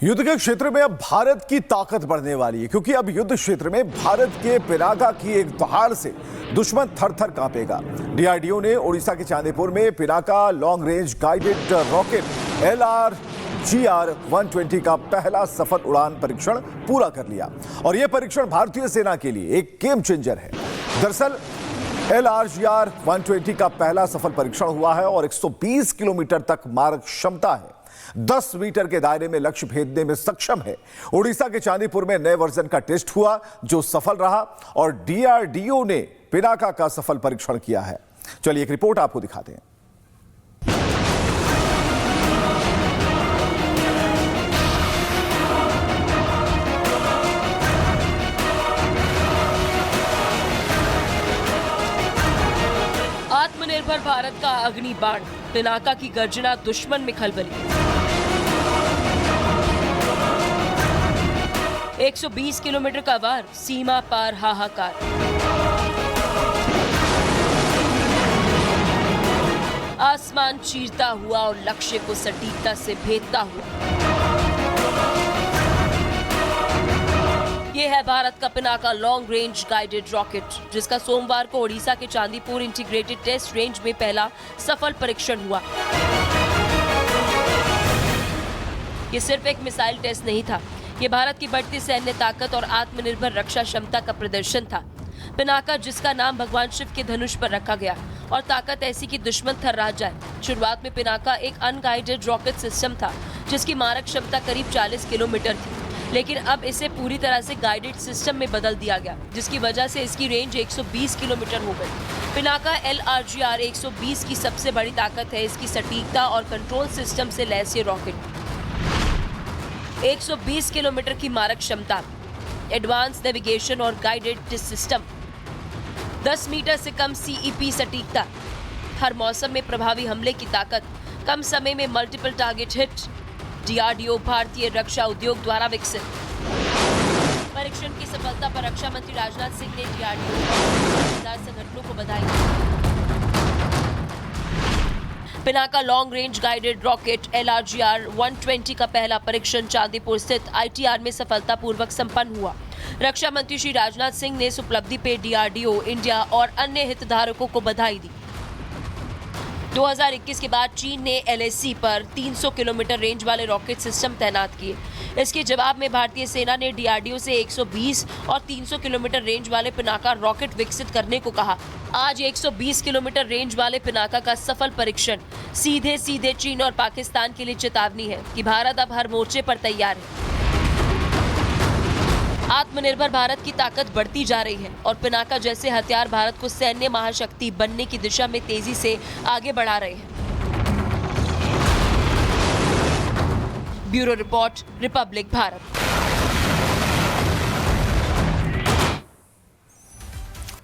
युद्ध के क्षेत्र में अब भारत की ताकत बढ़ने वाली है, क्योंकि अब युद्ध क्षेत्र में भारत के पिनाका की एक दहाड़ से दुश्मन थर थर कांपेगा। डीआरडीओ ने ओडिशा के चांदीपुर में Pinaka long range guided rocket LRGR-120 का पहला सफल उड़ान परीक्षण पूरा कर लिया और यह परीक्षण भारतीय सेना के लिए एक गेम चेंजर है। दरअसल LRGR-120 का पहला सफल परीक्षण हुआ है और 120 किलोमीटर तक मारक क्षमता है, 10 मीटर के दायरे में लक्ष्य भेदने में सक्षम है। ओडिशा के चांदीपुर में नए वर्जन का टेस्ट हुआ जो सफल रहा और डीआरडीओ ने पिनाका का सफल परीक्षण किया है। चलिए एक रिपोर्ट आपको दिखाते हैं। आत्मनिर्भर भारत का अग्नि बाण, पिनाका की गर्जना दुश्मन में खलबली। 120 किलोमीटर का वार, सीमा पार हाहाकार। आसमान चीरता हुआ और लक्ष्य को सटीकता से भेदता हुआ। यह है भारत का Pinaka long range guided rocket, जिसका सोमवार को ओडिशा के चांदीपुर इंटीग्रेटेड टेस्ट रेंज में पहला सफल परीक्षण हुआ। यह सिर्फ एक मिसाइल टेस्ट नहीं था, यह भारत की बढ़ती सैन्य ताकत और आत्मनिर्भर रक्षा क्षमता का प्रदर्शन था। पिनाका, जिसका नाम भगवान शिव के धनुष पर रखा गया, और ताकत ऐसी कि दुश्मन थर्रा जाए। शुरुआत में पिनाका एक अनगाइडेड रॉकेट सिस्टम था, जिसकी मारक क्षमता करीब 40 किलोमीटर थी, लेकिन अब इसे पूरी तरह से गाइडेड सिस्टम में बदल दिया गया, जिसकी वजह से इसकी रेंज 120 किलोमीटर हो गई। पिनाका LRGR-120 की सबसे बड़ी ताकत है इसकी सटीकता और कंट्रोल सिस्टम से लैस ये रॉकेट। 120 किलोमीटर की मारक क्षमता, एडवांस नेविगेशन और गाइडेड सिस्टम, 10 मीटर से कम CEP सटीकता, हर मौसम में प्रभावी हमले की ताकत, कम समय में मल्टीपल टारगेट हिट। डीआरडीओ भारतीय रक्षा उद्योग द्वारा विकसित। परीक्षण की सफलता पर रक्षा मंत्री राजनाथ सिंह ने डीआरडीओ और संगठनों को बधाई दी। Pinaka long range guided rocket LRGR-120 का पहला परीक्षण चांदीपुर स्थित ITR में सफलतापूर्वक संपन्न हुआ। रक्षा मंत्री श्री राजनाथ सिंह ने इस उपलब्धि पे डीआरडीओ, इंडिया और अन्य हितधारकों को बधाई दी। 2021 के बाद चीन ने LAC पर 300 किलोमीटर रेंज वाले रॉकेट सिस्टम तैनात किए। इसके जवाब में भारतीय सेना ने डीआरडीओ से 120 और 300 किलोमीटर रेंज वाले पिनाका रॉकेट विकसित करने को कहा। आज 120 किलोमीटर रेंज वाले पिनाका का सफल परीक्षण सीधे चीन और पाकिस्तान के लिए चेतावनी है कि भारत अब हर मोर्चे पर तैयार है। आत्मनिर्भर भारत की ताकत बढ़ती जा रही है और पिनाका जैसे हथियार भारत को सैन्य महाशक्ति बनने की दिशा में तेजी से आगे बढ़ा रहे हैं। Bureau report, Republic Bharat.